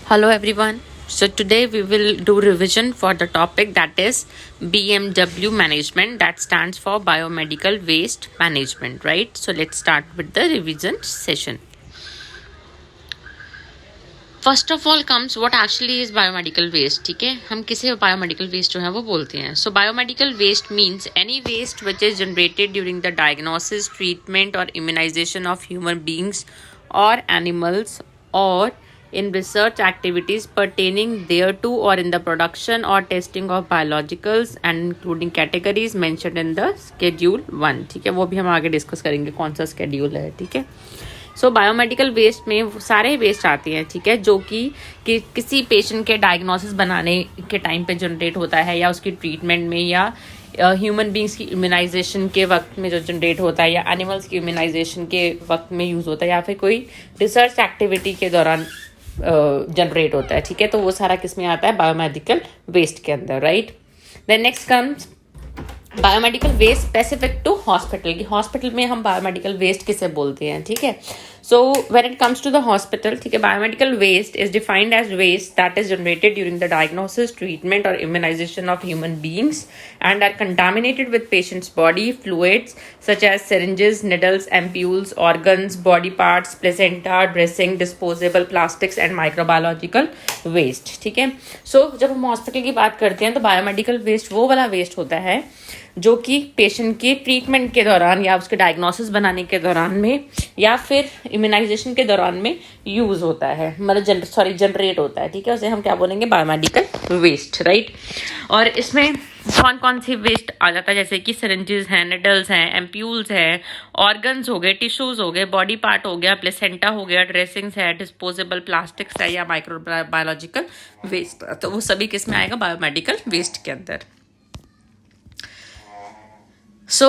Hello everyone. So today we will do revision for the topic that is BMW management, that stands for biomedical waste management, right? So let's start with the revision session. First of all comes what actually is biomedical waste. ठीक है, हम किसे biomedical waste जो है वो बोलते हैं. So biomedical waste means any waste which is generated during the diagnosis, treatment और इम्यूनाइजेशन ऑफ ह्यूमन बींग्स और एनिमल्स और in research activities pertaining thereto or in the production or testing of biologicals and including categories mentioned in the schedule 1. ठीक है, वो भी हम आगे discuss करेंगे कौन सा स्केड्यूल है. ठीक है, सो बायोमेडिकल वेस्ट में सारे वेस्ट आते हैं. ठीक है, जो कि किसी पेशेंट के डायग्नोसिस बनाने के टाइम पे जनरेट होता है या उसकी ट्रीटमेंट में या ह्यूमन बींग्स की इम्यूनाइजेशन के वक्त में जो जनरेट होता है या एनिमल्स की इम्यूनाइजेशन के वक्त में यूज़ होता है या फिर कोई रिसर्च एक्टिविटी के दौरान जनरेट होता है. ठीक है, तो वो सारा किस में आता है? बायोमेडिकल वेस्ट के अंदर, right. Then next comes biomedical waste specific to hospital. की हॉस्पिटल में हम बायोमेडिकल वेस्ट किसे बोलते हैं. ठीक है, so when it comes to the hospital, ठीक है, biomedical waste is defined as waste that is generated during the diagnosis, treatment और immunisation of human beings and are contaminated with patients body fluids such as syringes, needles, ampules, organs, body parts, placenta, dressing, disposable plastics and microbiological waste. ठीक है, सो जब हम hospital की बात करते हैं तो बायोमेडिकल वेस्ट वो वाला वेस्ट होता है जो कि पेशेंट के ट्रीटमेंट के दौरान या उसके डायग्नोसिस बनाने के दौरान में या फिर इम्यूनाइजेशन के दौरान में यूज होता है, मतलब जनरेट होता है. ठीक है, उसे हम क्या बोलेंगे? Biomedical waste, right. और इसमें कौन कौन सी वेस्ट आ जाता है? जैसे कि सिरिंजेस हैं, निडल्स हैं, एम्प्यूल्स हैं, ऑर्गन्स हो गए, टिश्यूज हो गए, बॉडी पार्ट हो गया, प्लेसेंटा हो गया, ड्रेसिंग्स है, डिस्पोजेबल प्लास्टिक्स है या माइक्रोबायोलॉजिकल वेस्ट. तो वो सभी किस में आएगा? बायोमेडिकल वेस्ट के अंदर. सो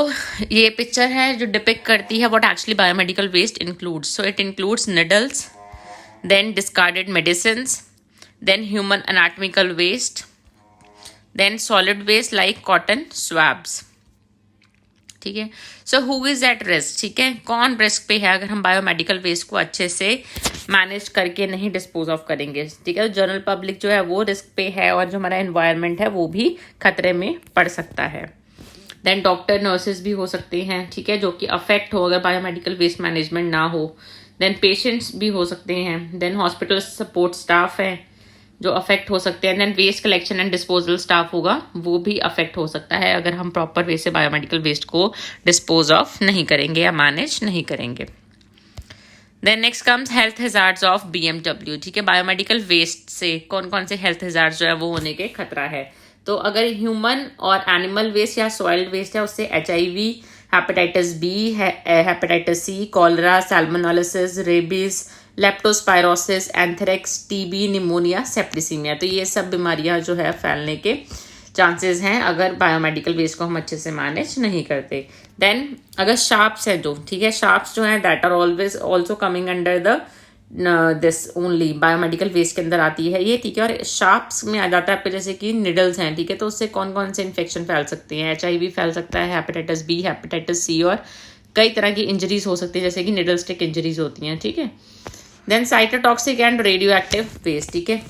ये पिक्चर है जो डिपिक्ट करती है what actually biomedical waste includes. So it includes needles, then discarded medicines, then human anatomical waste, then solid waste like cotton swabs. ठीक है, so who is at risk. ठीक है, कौन रिस्क पे है अगर हम बायोमेडिकल वेस्ट को अच्छे से मैनेज करके नहीं डिस्पोज ऑफ करेंगे. ठीक है, जनरल पब्लिक जो है वो रिस्क पे है और जो हमारा एनवायरनमेंट है वो भी खतरे में पड़ सकता है. देन डॉक्टर नर्सेज भी हो सकते हैं. ठीक है, जो कि अफेक्ट हो अगर बायोमेडिकल वेस्ट मैनेजमेंट ना हो. देन पेशेंट्स भी हो सकते हैं. देन हॉस्पिटल सपोर्ट स्टाफ है जो अफेक्ट हो सकते हैं. Then waste collection and disposal staff होगा, वो भी अफेक्ट हो सकता है अगर हम प्रॉपर वे से बायोमेडिकल वेस्ट को डिस्पोज ऑफ नहीं करेंगे या मैनेज नहीं करेंगे. Then next comes health hazards of BMW. ठीक है, बायोमेडिकल वेस्ट से कौन कौन से हेल्थ हैजार्ड्स जो है वो होने के खतरा है. तो अगर ह्यूमन और एनिमल वेस्ट या सॉइल्ड वेस्ट है उससे HIV, hepatitis B, hepatitis C, cholera, salmonellosis, rabies, leptospirosis, anthrax, TB, pneumonia, septicaemia. तो ये सब बीमारियां जो है फैलने के चांसेस हैं अगर बायोमेडिकल वेस्ट को हम अच्छे से मैनेज नहीं करते. देन अगर शार्प्स है जो, ठीक है, शार्प्स जो है that are always also coming under the this only biomedical waste के अंदर आती है ये. ठीक है, और शार्प्स में आ जाता है आपके जैसे कि निडल्स हैं. ठीक है, तो उससे कौन कौन से इन्फेक्शन फैल सकते हैं? HIV फैल सकता है, हेपेटाइटिस B, हेपेटाइटिस C और कई तरह की इंजरीज हो सकती है जैसे कि निडल स्टिक इंजरीज होती हैं. ठीक है, then cytotoxic and radioactive waste. ठीक है,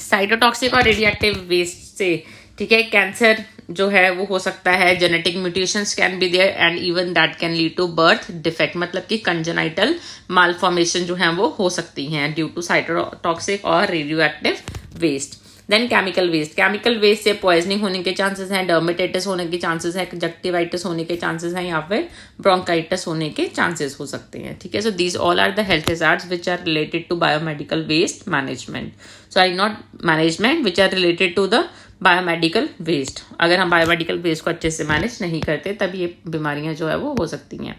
साइटोटॉक्सिक और रेडियो एक्टिव वेस्ट से, ठीक है, कैंसर जो है वो हो सकता है. Genetic mutations can be there and even that can lead to birth defect, मतलब कि कंजेनाइटल मालफॉर्मेशन जो है वो हो सकती हैं ड्यू टू साइटोटॉक्सिक और radioactive waste. Then chemical waste. Chemical waste से पॉइजनिंग होने के चांसेस हैं, डर्मेटाइटिस होने के चांसेस हैं, कंजक्टिवाइटिस होने के चांसेस हैं या फिर ब्रोंकाइटिस होने के चांसेस हो सकते हैं. ठीक है, so these all are the health hazards which are related to biomedical waste management. Sorry, not management, which are related to the biomedical waste. अगर हम बायोमेडिकल वेस्ट को अच्छे से मैनेज नहीं करते तब ये बीमारियां जो है वो हो सकती हैं.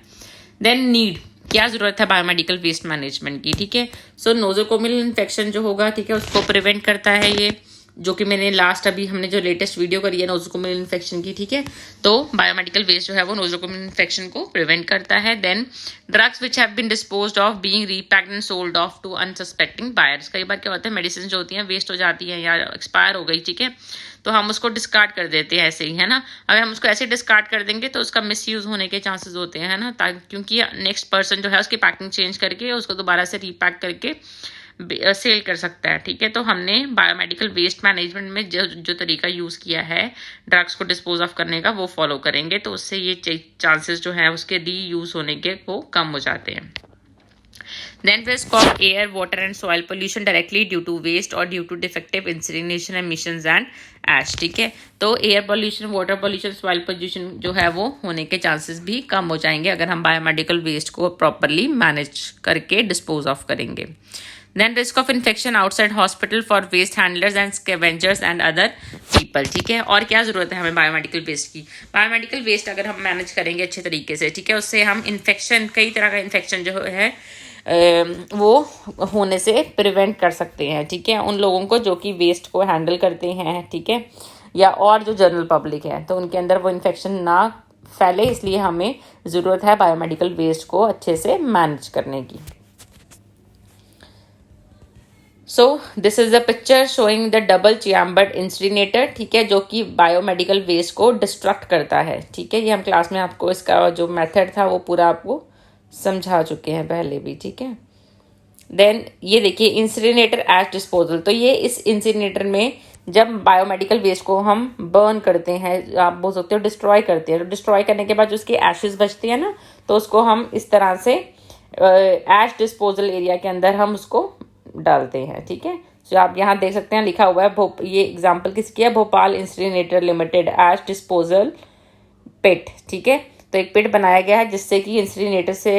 देन नीड, क्या जरूरत है बायोमेडिकल वेस्ट मैनेजमेंट की. ठीक है, सो नोजोकोमियल इन्फेक्शन जो होगा, ठीक है, उसको प्रिवेंट करता है ये, जो कि मैंने लास्ट अभी हमने जो लेटेस्ट वीडियो करी है नोजोकोमियल इन्फेक्शन की. ठीक है, तो बायोमेडिकल वेस्ट जो है वो नोजोकोमियल इन्फेक्शन को प्रिवेंट करता है. Then drugs which have been disposed of being repacked and sold off to unsuspecting buyers. कई बार क्या होता है, मेडिसिन जो होती हैं वेस्ट हो जाती है या एक्सपायर हो गई. ठीक है, तो हम उसको डिस्कार्ड कर देते हैं ऐसे ही, है ना. अगर हम उसको ऐसे डिस्कार्ड कर देंगे तो उसका मिसयूज होने के चांसेस होते हैं, है ना, क्योंकि नेक्स्ट पर्सन जो है उसकी पैकिंग चेंज करके उसको दोबारा से रीपैक करके सेल कर सकता है। ठीक है, तो हमने बायोमेडिकल वेस्ट मैनेजमेंट में जो तरीका यूज़ किया है ड्रग्स को डिस्पोज ऑफ करने का, वो फॉलो करेंगे, तो उससे ये चांसेस जो है उसके रीयूज होने के वो कम हो जाते हैं। Then risk of air, water and soil pollution directly due to waste or due to defective incineration emissions and ash। ठीक है, तो air pollution, water pollution, soil pollution जो है वो होने के चांसेस भी कम हो जाएंगे अगर हम बायोमेडिकल वेस्ट को प्रॉपरली मैनेज करके डिस्पोज ऑफ करेंगे। Then risk of infection outside hospital for waste handlers and scavengers and other people। ठीक है, और क्या ज़रूरत है हमें बायोमेडिकल वेस्ट की? बायोमेडिकल वेस्ट अगर हम मैनेज करेंगे अच्छे तरीके से, ठीक है, उससे हम इन्फेक्शन, कई तरह का इन्फेक्शन जो है वो होने से प्रिवेंट कर सकते हैं। ठीक है, उन लोगों को जो कि वेस्ट को हैंडल करते हैं, ठीक है, या और जो जनरल पब्लिक है, तो उनके अंदर वो इन्फेक्शन ना फैले, इसलिए हमें ज़रूरत है बायोमेडिकल वेस्ट को अच्छे से मैनेज करने की। सो this is the picture showing the double chambered incinerator. ठीक है, जो कि बायोमेडिकल वेस्ट को डिस्ट्रक्ट करता है। ठीक है, ये हम क्लास में आपको इसका जो मेथड था वो पूरा आपको समझा चुके हैं पहले भी। ठीक है, देन ये देखिए इंसिनरेटर एज डिस्पोजल। तो ये इस इंसिनरेटर में जब बायोमेडिकल वेस्ट को हम बर्न करते हैं, आप बोल सकते हो डिस्ट्रॉय करते हैं, तो डिस्ट्रॉय करने के बाद जो उसकी एशेज बचती है ना, तो उसको हम इस तरह से एश डिस्पोजल एरिया के अंदर हम उसको डालते हैं। ठीक है, तो आप यहाँ देख सकते हैं लिखा हुआ है, ये एग्जाम्पल किसकी है, भोपाल इंसिनरेटर लिमिटेड एश डिस्पोजल पिट। ठीक है, तो एक पिट बनाया गया है जिससे कि इंसिनरेटर से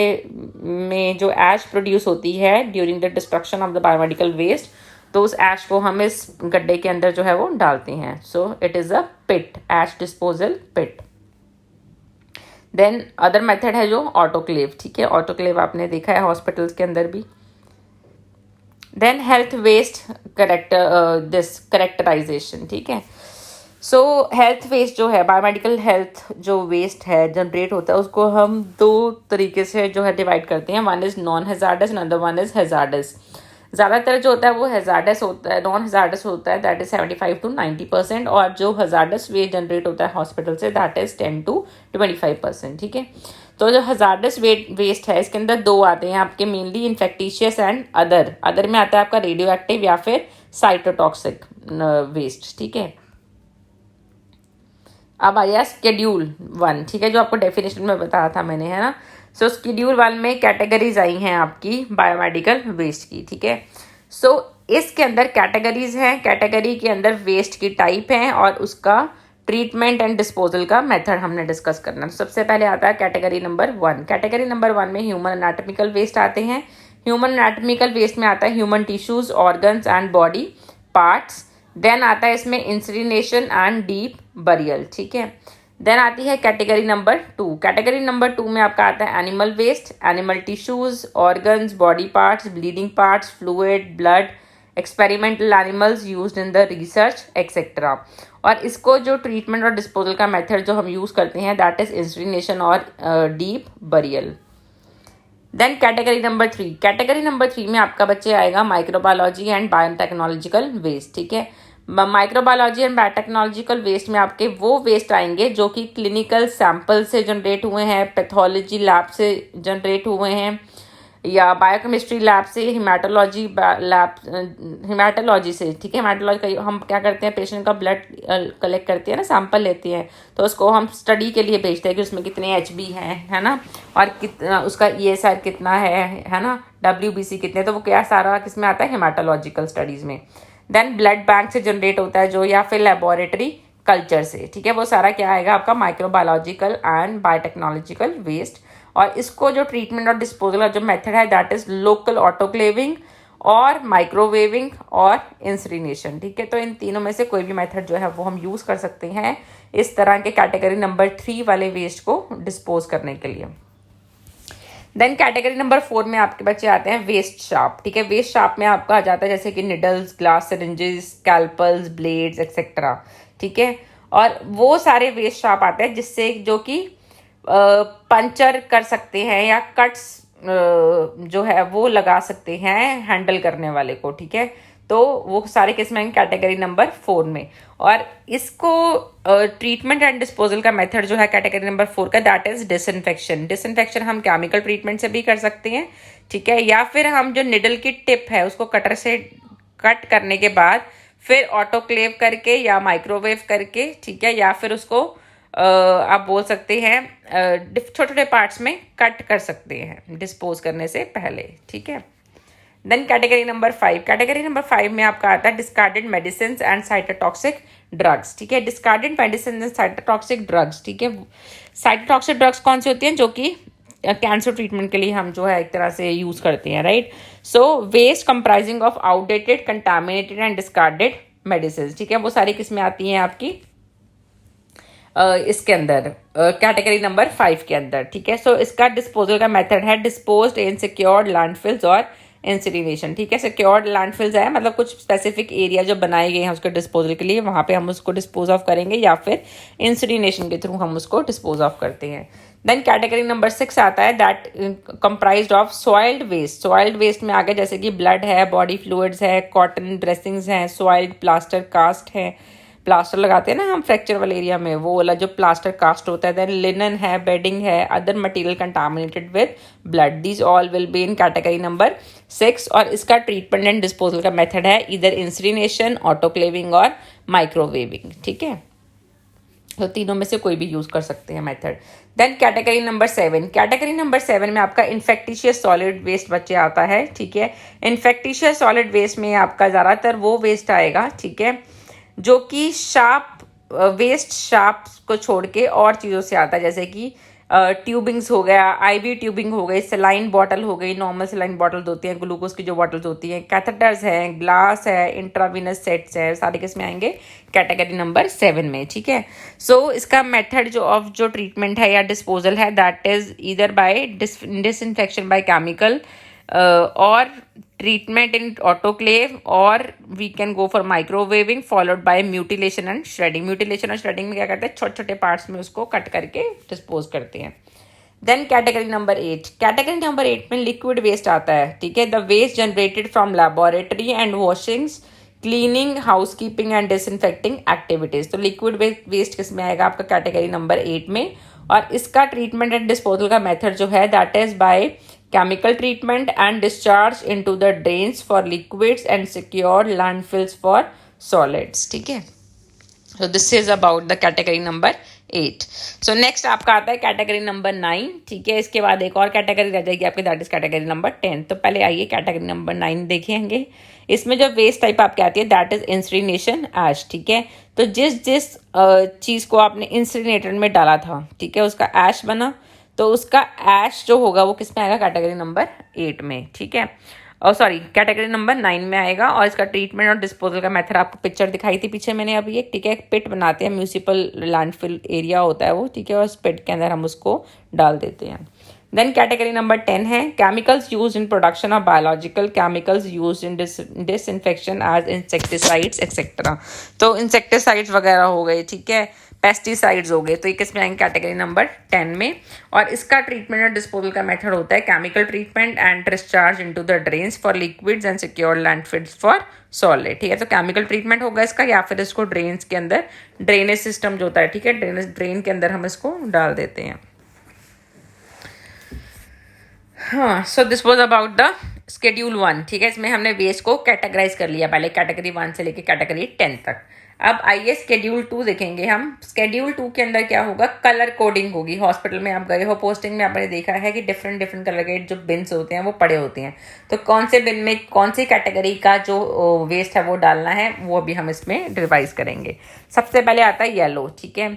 में जो ऐश प्रोड्यूस होती है during the destruction of the biomedical waste, तो उस ऐश को हम इस गड्ढे के अंदर जो है वो डालते हैं। So it is a pit, ash disposal pit. Then other method है जो ऑटोक्लेव। ठीक है, ऑटोक्लेव आपने देखा है हॉस्पिटल्स के अंदर भी। Then health waste characterization. ठीक है, सो हेल्थ वेस्ट जो है, बायोमेडिकल हेल्थ जो वेस्ट है जनरेट होता है, उसको हम दो तरीके से जो है डिवाइड करते हैं। One is non hazards, another one is hazards. ज़्यादातर जो होता है वो हैजार्डस होता है, नॉन हैजार्डस होता है, दैट इज़ 75 to 90%, और जो हैजार्डस वेस्ट जनरेट होता है हॉस्पिटल से, दैट इज़ 10 to 25%। ठीक है, तो जो हैजार्डस वेस्ट है इसके अंदर दो आते हैं आपके, मेनली इन्फेक्टिशियस एंड अदर। अदर में आता है आपका रेडियो एक्टिव या फिर साइटोटॉक्सिक वेस्ट। ठीक है, अब आया स्केड्यूल 1। ठीक है, जो आपको डेफिनेशन में बताया था मैंने, है ना। सो स्केड्यूल 1 में कैटेगरीज आई हैं आपकी बायोमेडिकल वेस्ट की। ठीक है, सो इसके अंदर कैटेगरीज हैं, कैटेगरी के अंदर वेस्ट की टाइप है और उसका ट्रीटमेंट एंड डिस्पोजल का मेथड हमने डिस्कस करना। सबसे पहले आता है कैटेगरी नंबर 1। कैटेगरी नंबर 1 में ह्यूमन एनाटॉमिकल वेस्ट आते हैं। ह्यूमन एनाटॉमिकल वेस्ट में आता है human tissues, organs and body parts. Then आता है इसमें इंसिनरेशन एंड डीप बरियल। ठीक है, देन आती है कैटेगरी नंबर 2। कैटेगरी नंबर 2 में आपका आता है animal waste, animal tissues, organs, body parts, bleeding parts, fluid, blood, experimental animals used in the research etcetera. और इसको जो ट्रीटमेंट और डिस्पोजल का मेथड जो हम यूज़ करते हैं, दैट इज इंसिनरेशन और deep burial. Then category number 3। Category number 3 में आपका बच्चे आएगा माइक्रोबायोलॉजी एंड बायोटेक्नोलॉजिकल वेस्ट। ठीक है, माइक्रोबायोलॉजी एंड बायोटेक्नोलॉजिकल वेस्ट में आपके वो वेस्ट आएंगे जो कि क्लिनिकल सैंपल से जनरेट हुए हैं, पैथोलॉजी लैब से जनरेट हुए हैं, या बायोकेमिस्ट्री लैब से, हिमाटोलॉजी लैब, हिमाटोलॉजी से। ठीक है, हिमाटोलॉजी हम क्या करते हैं, पेशेंट का ब्लड कलेक्ट करते हैं ना, सैंपल लेते हैं, तो उसको हम स्टडी के लिए भेजते हैं कि उसमें कितने HB हैं, है ना, और कितना उसका ESR कितना है ना, WBC कितने, तो वो क्या सारा किस में आता है, हिमाटोलॉजिकल स्टडीज़ में। देन ब्लड बैंक से जनरेट होता है जो, या फिर लेबोरेटरी कल्चर से। ठीक है, वो सारा क्या आएगा आपका माइक्रोबायोलॉजिकल एंड बायोटेक्नोलॉजिकल वेस्ट। और इसको जो ट्रीटमेंट और डिस्पोजल का जो मेथड है, दैट इज लोकल ऑटोक्लेविंग और माइक्रोवेविंग और इंसिनरेशन। ठीक है, तो इन तीनों में से कोई भी मेथड जो है वो हम यूज़ कर सकते हैं इस तरह के कैटेगरी नंबर 3 वाले वेस्ट को डिस्पोज करने के लिए। देन कैटेगरी नंबर 4 में आपके बच्चे आते हैं वेस्ट शार्प। ठीक है, वेस्ट शार्प में आपका आ जाता है जैसे कि needles, glass syringes, scalpels, blades etcetera. ठीक है, और वो सारे वेस्ट शार्प आते हैं जिससे जो कि पंचर कर सकते हैं या कट्स जो है वो लगा सकते हैं हैंडल करने वाले को। ठीक है, तो वो सारे किस्म हैं कैटेगरी नंबर 4 में। और इसको ट्रीटमेंट एंड डिस्पोजल का मेथड जो है कैटेगरी नंबर 4 का, दैट इज डिसइंफेक्शन। डिसइंफेक्शन हम केमिकल ट्रीटमेंट से भी कर सकते हैं ठीक है, या फिर हम जो निडल की टिप है उसको कटर से कट करने के बाद फिर ऑटोक्लेव करके या माइक्रोवेव करके, ठीक है, या फिर उसको आप बोल सकते हैं छोटे छोटे पार्ट्स में कट कर सकते हैं डिस्पोज करने से पहले, ठीक है। Then category number 5, category number 5 में आपका आता है discarded medicine and cytotoxic drugs, ठीक है। Discarded medicine and cytotoxic drugs, ठीक है। साइटोटॉक्सिक ड्रग्स कौन सी होती हैं? जो कि कैंसर ट्रीटमेंट के लिए हम जो है एक तरह से यूज करते हैं, right. So waste comprising of outdated, contaminated and discarded medicine, ठीक है, वो सारी किस्में आती हैं आपकी इसके अंदर कैटेगरी नंबर 5 के अंदर, ठीक है। सो इसका डिस्पोजल का मेथड है डिस्पोज्ड इन सिक्योर्ड लैंडफिल्स और इंसिनरेशन, ठीक है। सिक्योर्ड लैंडफिल्स है मतलब कुछ स्पेसिफिक एरिया जो बनाए गए हैं उसके डिस्पोजल के लिए, वहां पे हम उसको डिस्पोज ऑफ करेंगे या फिर इंसिनरेशन के थ्रू हम उसको डिस्पोज ऑफ करते हैं। देन कैटेगरी नंबर 6 आता है that comprised of soiled waste. Soiled waste में आगे जैसे कि ब्लड है, बॉडी फ्लूइड्स है, कॉटन ड्रेसिंग्स हैं, सॉइल्ड प्लास्टर कास्ट है, प्लास्टर लगाते हैं ना हम फ्रैक्चर वाले एरिया में, वो वाला जो प्लास्टर कास्ट होता है। देन लिनन है, बेडिंग है, other material contaminated with blood, these all will be in category number 6। और इसका ट्रीटमेंट एंड डिस्पोजल का मेथड है इधर इंसिनरेशन, ऑटोक्लेविंग और माइक्रोवेविंग, ठीक है। तो तीनों में से कोई भी यूज कर सकते हैं method. Then category number 7, category number 7 में आपका इन्फेक्टिशियस सॉलिड वेस्ट बच्चे आता है, ठीक है। इन्फेक्टिशियस सॉलिड वेस्ट में आपका ज़्यादातर वो वेस्ट आएगा, ठीक है, जो कि शार्प वेस्ट शार्प को छोड़ के और चीज़ों से आता है, जैसे कि ट्यूबिंग्स हो गया, आईवी ट्यूबिंग हो गई, सेलाइन बॉटल हो गई, नॉर्मल सेलाइन बॉटल्स होती हैं, ग्लूकोज की जो बॉटल्स होती हैं, कैथेटर्स हैं, ग्लास है, इंट्रावीनस सेट्स है, सारे किसमें आएंगे? कैटेगरी नंबर 7 में, ठीक है। सो इसका मेथड जो ट्रीटमेंट है या डिस्पोजल है that is either by disinfection by chemical और treatment in autoclave, or we can go for microwaving followed by mutilation and shredding। mutilation और shredding में क्या करते हैं? छोटे छोटे पार्ट्स में उसको कट करके डिस्पोज करते हैं। Then category number 8, category number 8 में लिक्विड वेस्ट आता है, ठीक है। The waste generated from laboratory and washings, cleaning, housekeeping and disinfecting activities. तो लिक्विड वेस्ट किस में आएगा? आपका कैटेगरी नंबर 8 में। और इसका ट्रीटमेंट एंड डिस्पोजल का मेथड जो है that is by chemical treatment and discharge into the drains for liquids and secure landfills for solids, ठीक है। So this is about the category number 8. So next आपका आता है कैटेगरी नंबर 9, ठीक है। इसके बाद एक और कैटेगरी रह जाएगी आपकी, दैट इज कैटेगरी नंबर 10। तो पहले आइए कैटेगरी नंबर 9 देखेंगे। इसमें जो वेस्ट टाइप आपके आती है दैट इज इंसिनरेशन ऐश, ठीक है। तो जिस चीज़ को आपने इंसिनरेटर में डाला था, ठीक है, उसका ऐश बना, तो उसका ऐश जो होगा वो किस में आएगा? कैटेगरी नंबर 8 में, ठीक है। और सॉरी कैटेगरी नंबर 9 में आएगा। और इसका ट्रीटमेंट और डिस्पोजल का मेथड आपको पिक्चर दिखाई थी पीछे मैंने अभी एक, ठीक है। एक पिट बनाते हैं, म्यूनिसिपल लैंडफिल एरिया होता है वो, ठीक है, और उस पिट के अंदर हम उसको डाल देते हैं। देन कैटेगरी नंबर 10 है chemicals use in production of biological chemicals use in disinfection as insecticides etcetera. तो इंसेक्टिसाइड्स वगैरह हो गए, ठीक है, पेस्टिसाइड्स हो गए, तो ये किस में आएंगे? कैटेगरी नंबर 10 में। और इसका ट्रीटमेंट और डिस्पोजल का मेथड होता है chemical treatment and discharge into the drains for liquids and secure landfills for solid, ठीक है। तो केमिकल ट्रीटमेंट होगा इसका, या फिर इसको ड्रेन्स के अंदर, ड्रेनेज सिस्टम जो होता है, ठीक है, ड्रेन के अंदर हम इसको डाल देते हैं। हाँ, so this was about the schedule 1, ठीक है। इसमें हमने वेस्ट को कैटेगराइज कर लिया पहले, कैटेगरी 1 से लेकर कैटेगरी 10 तक। अब आइए शेड्यूल 2 देखेंगे हम। शेड्यूल 2 के अंदर क्या होगा? कलर कोडिंग होगी। हॉस्पिटल में आप गए हो, पोस्टिंग में आपने देखा है कि डिफरेंट डिफरेंट कलर के जो बिन्स होते हैं वो पड़े होते हैं। तो कौन से बिन में कौन सी कैटेगरी का जो वेस्ट है वो डालना है, वो अभी हम इसमें रिवाइज करेंगे। सबसे पहले आता है येलो, ठीक है।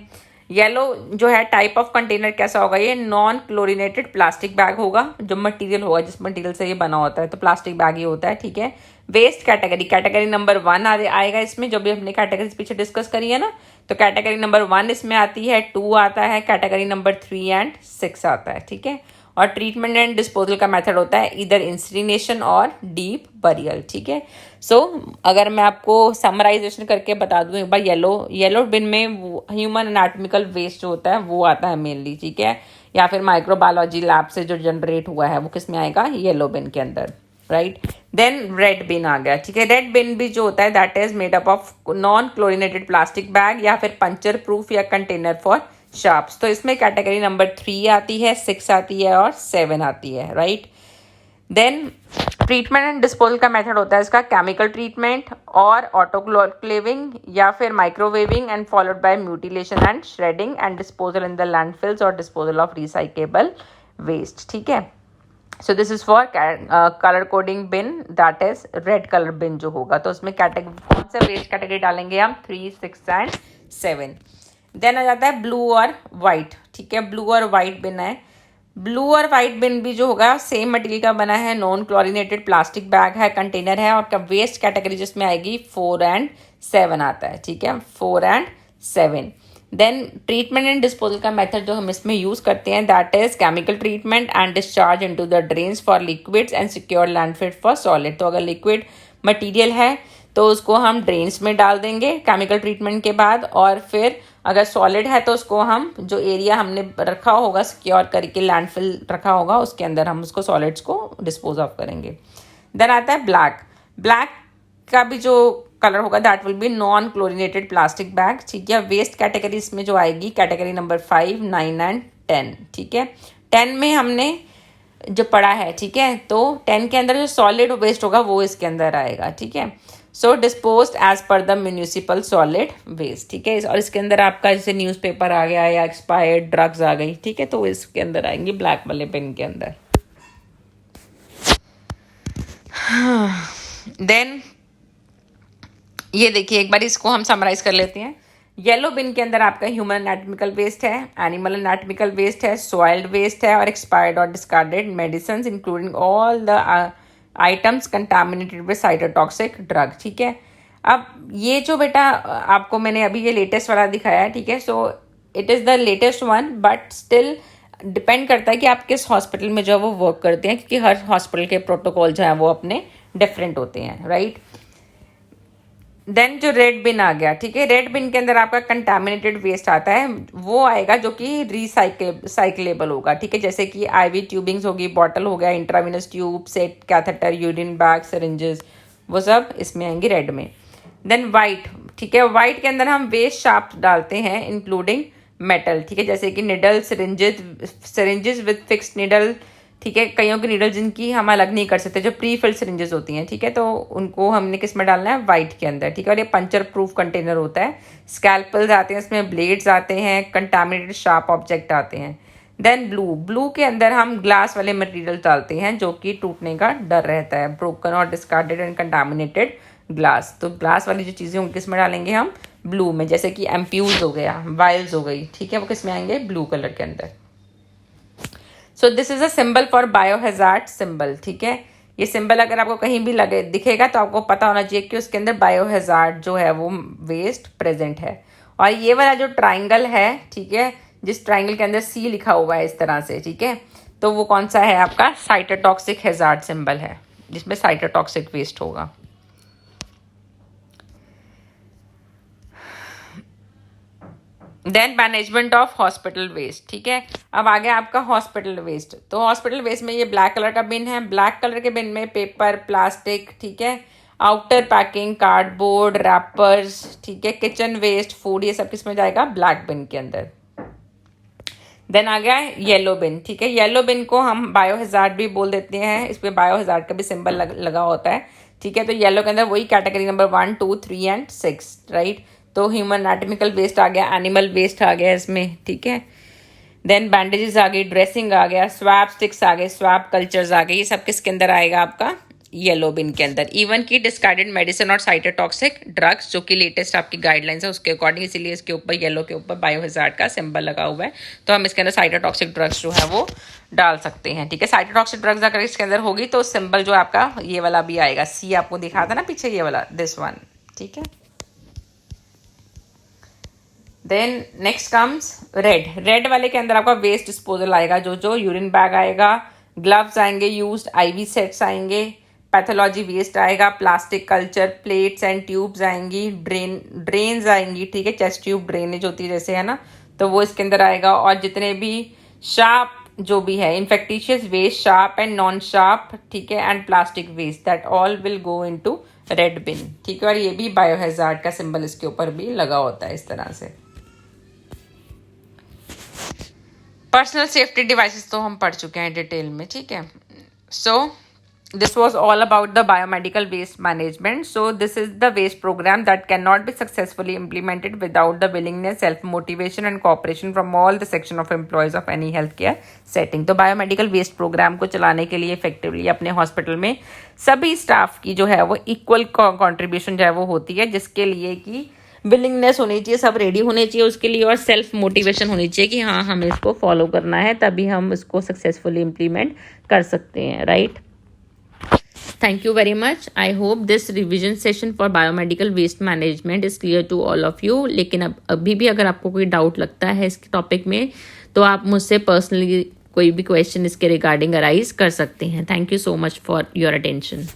येलो जो है टाइप ऑफ कंटेनर कैसा होगा? ये नॉन क्लोरिनेटेड प्लास्टिक बैग होगा। जो मटेरियल होगा, जिस मटेरियल से ये बना होता है, तो प्लास्टिक बैग ही होता है, ठीक है। वेस्ट कैटेगरी नंबर 1 आएगा इसमें, जो भी हमने कैटेगरी पीछे डिस्कस करी है ना। तो कैटेगरी नंबर 1 इसमें आती है, 2 आता है, कैटेगरी नंबर 3 एंड 6 आता है, ठीक है। और ट्रीटमेंट एंड डिस्पोजल का मेथड होता है इधर इंसिनरेशन और डीप बरियल, ठीक है। सो अगर मैं आपको समराइजेशन करके बता दूं एक बार, येलो बिन में ह्यूमन एनाटॉमिकल वेस्ट जो होता है वो आता है मेनली, ठीक है, या फिर माइक्रोबायोलॉजी लैब से जो जनरेट हुआ है वो किस में आएगा? येलो बिन के अंदर, राइट। देन रेड बिन आ गया, ठीक है। रेड बिन भी जो होता है that is made up of non chlorinated plastic bag या फिर पंचर प्रूफ या कंटेनर फॉर शार्प्स। तो इसमें कैटेगरी नंबर 3 आती है, 6 आती है और 7 आती है, right. Then treatment and disposal का मेथड होता है इसका केमिकल ट्रीटमेंट और ऑटोक्लेविंग या फिर microwaving and followed by mutilation and shredding and disposal in the landfills और डिस्पोजल ऑफ रिसाइकेबल वेस्ट. ठीक है. So this is for colour coding bin, that is red colour bin जो होगा. तो उसमें कैटेगरी कौन से वेस्ट कैटेगरी डालेंगे हम? 3, 6 एंड 7. देन आ जाता है ब्लू और वाइट. ठीक है. ब्लू और वाइट बिन है. ब्लू और वाइट बिन भी जो होगा सेम मटेरियल का बना है, नॉन क्लोरिनेटेड प्लास्टिक बैग है, कंटेनर है और वेस्ट कैटेगरी जिसमें आएगी 4 एंड 7 आता है. ठीक है. 4 and 7. Then treatment and disposal का मेथड जो हम इसमें यूज करते हैं that is chemical treatment and discharge into the drains for liquids and secure landfill for solid. तो अगर लिक्विड मटेरियल है तो उसको हम ड्रेन्स में डाल देंगे केमिकल ट्रीटमेंट के बाद, और फिर अगर सॉलिड है तो उसको हम जो एरिया हमने रखा होगा सिक्योर करके लैंडफिल रखा होगा उसके अंदर हम उसको सॉलिड्स को डिस्पोज ऑफ करेंगे. देन आता है ब्लैक. ब्लैक का भी जो कलर होगा that will be non chlorinated plastic bag. ठीक है. वेस्ट कैटेगरी इसमें जो आएगी कैटेगरी नंबर 5, 9 एंड 10. ठीक है. 10 में हमने जो पढ़ा है. ठीक है. तो 10 के अंदर जो सॉलिड वेस्ट होगा वो इसके अंदर आएगा. ठीक है. So dispose as per the municipal solid waste. ठीक है. और इसके अंदर आपका जैसे न्यूज़पेपर आ गया या एक्सपायर्ड ड्रग्स आ गई. ठीक है. तो इसके अंदर आएंगी ब्लैक वाले पेन के अंदर. देन ये देखिए एक बार इसको हम समराइज कर लेते हैं. येलो बिन के अंदर आपका ह्यूमन एनाटॉमिकल वेस्ट है, एनिमल एनाटॉमिकल वेस्ट है, सॉइल्ड वेस्ट है और एक्सपायर्ड और discarded medicine including all the items contaminated with cytotoxic drug. ठीक है. अब ये जो बेटा आपको मैंने अभी ये लेटेस्ट वाला दिखाया है. ठीक है. सो it is the latest one but still depend करता है कि आप किस हॉस्पिटल में जो है वो वर्क करते हैं, क्योंकि हर हॉस्पिटल के प्रोटोकॉल जो है वो अपने डिफरेंट होते हैं. राइट. देन जो रेड बिन आ गया. ठीक है. रेड बिन के अंदर आपका कंटामिनेटेड वेस्ट आता है, वो आएगा जो कि रिसाइकलेबल होगा. ठीक है. जैसे कि आईवी ट्यूबिंग्स होगी, बॉटल हो गया, intravenous tube, set, catheter, urine bag, syringes, वो सब इसमें आएंगे रेड में. Then white. ठीक है. वाइट के अंदर हम वेस्ट शाफ्ट डालते हैं इंक्लूडिंग मेटल. ठीक है. जैसे कि needle, syringes with fixed needle. ठीक है. कईयों की नीडल जिनकी हम अलग नहीं कर सकते, जो प्री फिल्ड सिरिंजेस होती हैं. ठीक है. तो उनको हमने किस में डालना है? वाइट के अंदर. ठीक है. और ये पंचर प्रूफ कंटेनर होता है. स्कैल्पल्स आते हैं इसमें, ब्लेड्स आते हैं, कंटामिनेटेड शार्प ऑब्जेक्ट आते हैं. Then blue. ब्लू के अंदर हम ग्लास वाले मटेरियल डालते हैं जो कि टूटने का डर रहता है, ब्रोकन और डिस्कार्डेड एंड कंटामिनेटेड ग्लास. तो ग्लास वाली जो चीज़ें होंगी किस में डालेंगे हम? ब्लू में. जैसे कि एम्प्यूज हो गया, वायल्स हो गई. ठीक है. वो किस में आएंगे? ब्लू कलर के अंदर. So this is a symbol for biohazard symbol. ठीक है. ये सिंबल अगर आपको कहीं भी लगे दिखेगा तो आपको पता होना चाहिए कि उसके अंदर बायोहैजार्ड जो है वो वेस्ट प्रेजेंट है. और ये वाला जो ट्राइंगल है, ठीक है, जिस ट्राइंगल के अंदर सी लिखा हुआ है इस तरह से, ठीक है, तो वो कौन सा है? आपका साइटोटॉक्सिक हैजार्ड सिंबल है, जिसमें साइटोटॉक्सिक वेस्ट होगा. Then management of hospital waste. ठीक है. अब आ गया आपका हॉस्पिटल वेस्ट. तो हॉस्पिटल वेस्ट में ये ब्लैक कलर का बिन है. ब्लैक कलर के बिन में पेपर, प्लास्टिक, ठीक है, आउटर पैकिंग, कार्डबोर्ड, रैपर्स, ठीक है, किचन वेस्ट, फूड, ये सब किस में जाएगा? ब्लैक बिन के अंदर. देन आ गया येलो बिन. ठीक है. येलो बिन को हम बायोहैजार्ड भी बोल देते हैं. इस पर बायोहैजार्ड का भी सिंबल लगा होता है. ठीक है. तो येलो के अंदर वही कैटेगरी नंबर 1, 2, 3 एंड 6. राइट. तो ह्यूमन एनाटॉमिकल वेस्ट आ गया, एनिमल वेस्ट आ गया इसमें. ठीक है. देन बैंडेजेस आ गई, ड्रेसिंग आ गया, स्वैप स्टिक्स आ गए, स्वैप कल्चर्स आ गए. ये सब किसके अंदर आएगा? आपका येलो बिन के अंदर. इवन की डिस्कार्डेड मेडिसिन और साइटोटॉक्सिक ड्रग्स, जो कि लेटेस्ट आपकी गाइडलाइंस है उसके अकॉर्डिंग, इसीलिए इसके ऊपर येलो के ऊपर बायोहैजार्ड का सिंबल लगा हुआ है. तो हम इसके अंदर साइटोटॉक्सिक ड्रग्स जो है वो डाल सकते हैं. ठीक है. साइटोटॉक्सिक ड्रग्स अगर इसके अंदर होगी तो सिंबल जो आपका ये वाला भी आएगा. सी आपको दिखा था ना पीछे, ये वाला, दिस वन. ठीक है. Then next comes red. Red वाले के अंदर आपका वेस्ट डिस्पोजल आएगा, जो यूरिन बैग आएगा, ग्लव्स आएंगे, यूज्ड आईवी सेट्स आएंगे, पैथोलॉजी वेस्ट आएगा, plastic culture, plates and tubes आएंगी, ड्रेन्स आएंगी. ठीक है. चेस्ट ट्यूब ड्रेनेज होती है जैसे, है ना, तो वो इसके अंदर आएगा. और जितने भी शार्प जो भी है, infectious waste, sharp and non sharp, ठीक है, and plastic waste, that all will go into red bin. ठीक है. और ये भी बायोहैजार्ड का सिंबल इसके ऊपर भी लगा होता है इस तरह से. पर्सनल सेफ्टी डिवाइसेस तो हम पढ़ चुके हैं डिटेल में. ठीक है. सो this was all about the biomedical waste management. So this is the waste program that cannot be successfully implemented without the willingness, self motivation and cooperation from all the section of employees of any healthcare setting. तो biomedical waste program को चलाने के लिए effectively अपने hospital में सभी staff की जो है वो इक्वल कॉन्ट्रीब्यूशन जो है वो होती है, जिसके लिए कि विलिंगनेस होनी चाहिए, सब रेडी होने चाहिए उसके लिए, और सेल्फ मोटिवेशन होनी चाहिए कि हाँ हमें इसको फॉलो करना है, तभी हम इसको सक्सेसफुली इम्प्लीमेंट कर सकते हैं, right. Thank you very much. I hope this revision session for biomedical waste management is clear to all of you. लेकिन अब अभी भी अगर आपको कोई डाउट लगता है इस टॉपिक में तो आप मुझसे पर्सनली कोई भी क्वेश्चन इसके रिगार्डिंग अराइज कर सकते हैं। Thank you so much for your attention.